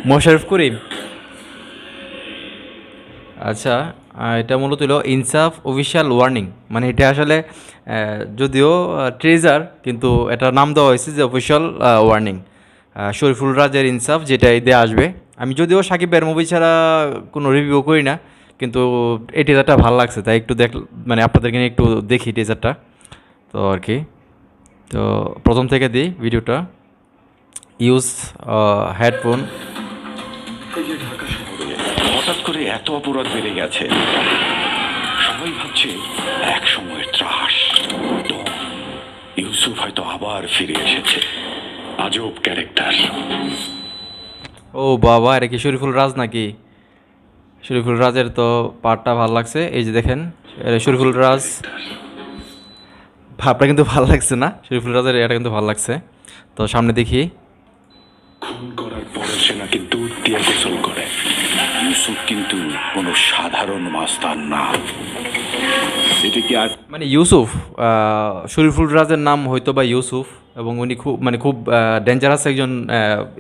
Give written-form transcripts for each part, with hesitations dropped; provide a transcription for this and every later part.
মোশাররফ করিম। আচ্ছা, এটা মূলত হলো ইনসাফ অফিসিয়াল ওয়ার্নিং, মানে এটা আসলে যদিও ট্রেজার, কিন্তু এটার নাম দেওয়া হয়েছে যে অফিসিয়াল ওয়ার্নিং। শরীফুল রাজের ইনসাফ, যেটা ঈদে আসবে। আমি যদিও সাকিব ভাইয়ের মুভি ছাড়া কোনো রিভিউ করি না, কিন্তু এই টিজারটা ভালো লাগছে, তাই একটু মানে আপনাদেরকে নিয়ে একটু দেখি টিজারটা। তো আর কি, তো প্রথম থেকে দিই ভিডিওটা। Use headphone. এই যে ঢাকা শহরে হঠাৎ করে এত অপরাধ বেড়ে গেছে, সবাই ভাবছে এক সময়ের ত্রাস। ডন ইউসুফ হয়তো আবার ফিরে এসেছে। আজব ক্যারেক্টার। ও বাবা, এটা কি শরীফুল রাজ নাকি? শরীফুল রাজের তো পার্টটা ভালো লাগছে, এই যে দেখেন শরীফুল রাজ। ভাবটা কিন্তু ভালো লাগছে না, শরীফুল রাজের এটা কিন্তু ভালো লাগছে। তো সামনে দেখি। খুন করার পরে সে নাকি দুধ দিয়ে গোসল করে। ইউসুফ কিন্তু কোনো সাধারণ মাস্তান না। এটা কি আর মানে ইউসুফ, শরীফুল রাজের নাম হয়তো বা ইউসুফ, এবং উনি খুব ডেঞ্জারাস একজন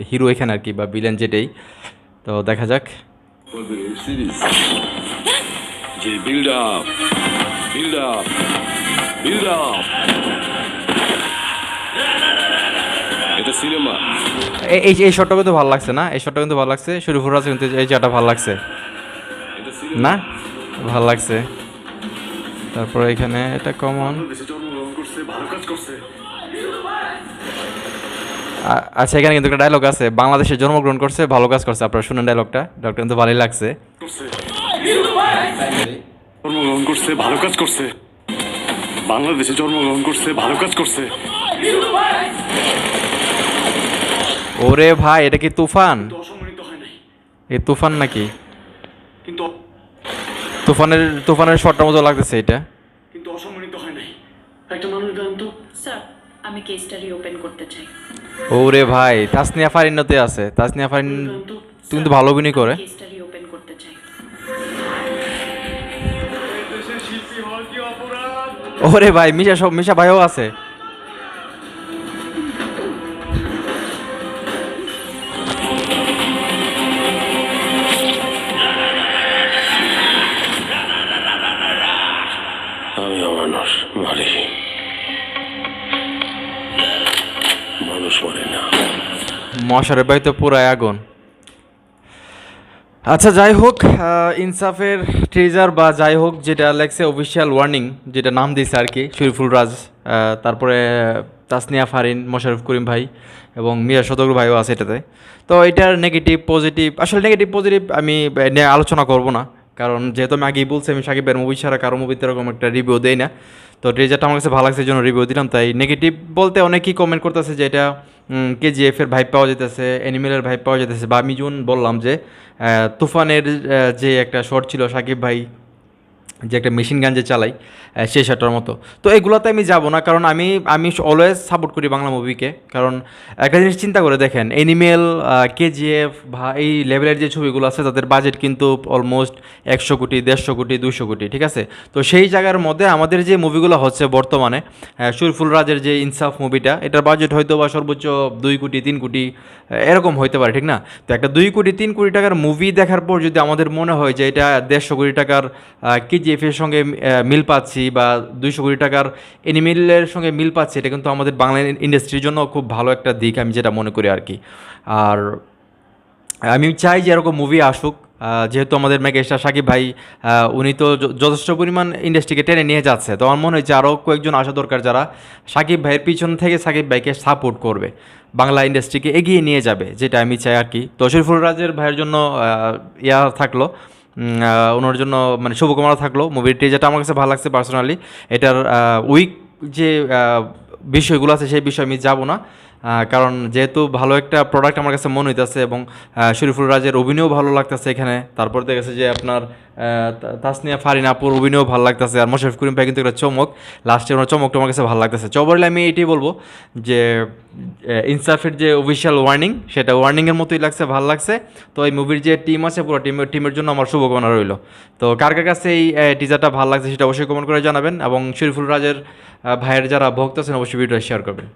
হিরো এখানে আর কি, বা ভিলেন যেটাই। তো দেখা যাক। সিরিজ যে build up build up build up, এটা সিনেমা। এই শটটা কিন্তু ভালো লাগছে না? এই শটটা কিন্তু ভালো লাগছে, শরীফুল রাজ কিন্তু এই জায়গাটা ভালো লাগছে এটা না? ভালো লাগছে। তারপরে এখানে এটা কমন। দেশে জন্মগ্রহণ করছে, ভালো কাজ করছে। আচ্ছা, এখানে কিন্তু একটা ডায়লগ আছে, বাংলাদেশে জন্মগ্রহণ করছে, ভালো কাজ করছে। আপনারা শুনেন ডায়লগটা, ডায়লগটা কিন্তু ভালোই লাগছে। জন্মগ্রহণ করছে, ভালো কাজ করছে। বাংলাদেশে জন্মগ্রহণ করছে, ভালো কাজ করছে। ওরে ভাই, এটা কি তুফান? কিন্তু অসম্মানিত হয় নাই। এই তুফান নাকি? কিন্তু তুফানের শটটার মতো লাগতেছে এটা। কিন্তু অসম্মানিত হয় নাই। একটা মানুষ জানেন তো। স্যার, আমি কেসটা রিওপেন করতে চাই। ওরে ভাই, তাসনিয়া ফারিনতে আছে। তাসনিয়া ফারিন কিন্তু ভালো অভিনয় করে। কেসটা রিওপেন করতে চাই। দেশের শিল্পী হওয়ার কি অপরাধ? ওরে ভাই, মিশা ভাইও আছে। আমি অমানুষ মারি, মানুষ মরে না। মশারের ভাই তো পুরাই আগুন। আচ্ছা, যাই হোক, ইনসাফের ট্রেজার বা যাই হোক যেটা লেখছে অফিসিয়াল ওয়ার্নিং, যেটা নাম দিয়েছে আর কি শরীফুল রাজ, তারপরে তাসনিয়া ফারিন, মোশাররফ করিম ভাই এবং মিয়া সদর ভাইও আছে এটাতে। তো এটার নেগেটিভ পজিটিভ, আসলে নেগেটিভ পজিটিভ আমি নিয়ে আলোচনা করব না, কারণ যেহেতু আমি আগেই বলছি আমি সাকিবের মুভি ছাড়া কারো মুভিতে এরকম একটা রিভিউ দেই না। তো ট্রেজারটা আমার কাছে ভালো লাগছে, এই জন্য রিভিউ দিলাম। তাই নেগেটিভ বলতে অনেকেই কমেন্ট করতেছে যে এটা কেজিএফের ভাইব পাওয়া যেতেছে, অ্যানিমেলের ভাইব পাওয়া যেতেছে, বা আমি যেমন বললাম যে তুফানের যে একটা শর্ট ছিল সাকিব ভাই যে একটা মেশিন গান যে চালাই, সেই শটটার মতো। তো এগুলোতে আমি যাব না, কারণ আমি আমি অলওয়েজ সাপোর্ট করি বাংলা মুভিকে। কারণ একটা জিনিস চিন্তা করে দেখেন, অ্যানিমেল, কেজিএফ বা এই লেভেলের যে ছবিগুলো আছে তাদের বাজেট কিন্তু অলমোস্ট 100 কোটি, 150 কোটি, 200 কোটি, ঠিক আছে? তো সেই জায়গার মধ্যে আমাদের যে মুভিগুলো হচ্ছে বর্তমানে, শরীফুল রাজের যে ইনসাফ মুভিটা, এটার বাজেট হয়তো বা সর্বোচ্চ 2 কোটি, 3 কোটি এরকম হইতে পারে, ঠিক না? তো একটা 2 কোটি, 3 কোটি টাকার মুভি দেখার পর যদি আমাদের মনে হয় যে এটা 150 কোটি টাকার কেজিএফের সঙ্গে মিল পাচ্ছি, বা 200 কোটি টাকার এনিমেলের সঙ্গে মিল পাচ্ছি, এটা কিন্তু আমাদের বাংলা ইন্ডাস্ট্রির জন্য খুব ভালো একটা দিক, আমি যেটা মনে করি আর কি। আর আমি চাই যে এরকম মুভি আসুক, যেহেতু আমাদের মেগাস্টার সাকিব ভাই, উনি তো যথেষ্ট পরিমাণ ইন্ডাস্ট্রিকে টেনে নিয়ে যাচ্ছে। তো আমার মনে হয় যে আরও কয়েকজন আসা দরকার, যারা সাকিব ভাইয়ের পিছন থেকে সাকিব ভাইকে সাপোর্ট করবে, বাংলা ইন্ডাস্ট্রিকে এগিয়ে নিয়ে যাবে, যেটা আমি চাই আর কি। তো শরীফুল রাজের ভাইয়ের জন্য ইয়া থাকলো, ওনার জন্য মানে শুভকামনা থাকলো। মুভির যেটা আমার কাছে ভালো লাগছে পার্সোনালি, এটার উইক যে বিষয়গুলো আছে সেই বিষয়ে আমি যাব না, কারণ যেহেতু ভালো একটা প্রোডাক্ট আমার কাছে মনে হইতেছে, এবং শরীফুল রাজের অভিনয়ও ভালো লাগতেছে এখানে। তারপর দেখেছে যে আপনার তাসনিয়া ফারিন আপুর অভিনয়ও ভালো লাগতেছে, আর মোশাররফ করিম ভাই কিন্তু একটা চমক, লাস্টে ওনার চমকটা আমার কাছে ভালো লাগতেছে। চবরলে আমি এটাই বলবো যে ইনসাফের যে অফিসিয়াল ওয়ার্নিং, সেটা ওয়ার্নিংয়ের মতোই লাগছে, ভালো লাগছে। তো এই মুভির যে টিম আছে, পুরো টিমের জন্য আমার শুভকামনা রইল। তো কার কার কাছে এই টিজারটা ভালো লাগছে সেটা অবশ্যই কমেন্ট করে জানাবেন, এবং শরীফুল রাজের ভাইয়ের যারা ভক্ত আছেন অবশ্যই ভিডিওটা শেয়ার করবেন।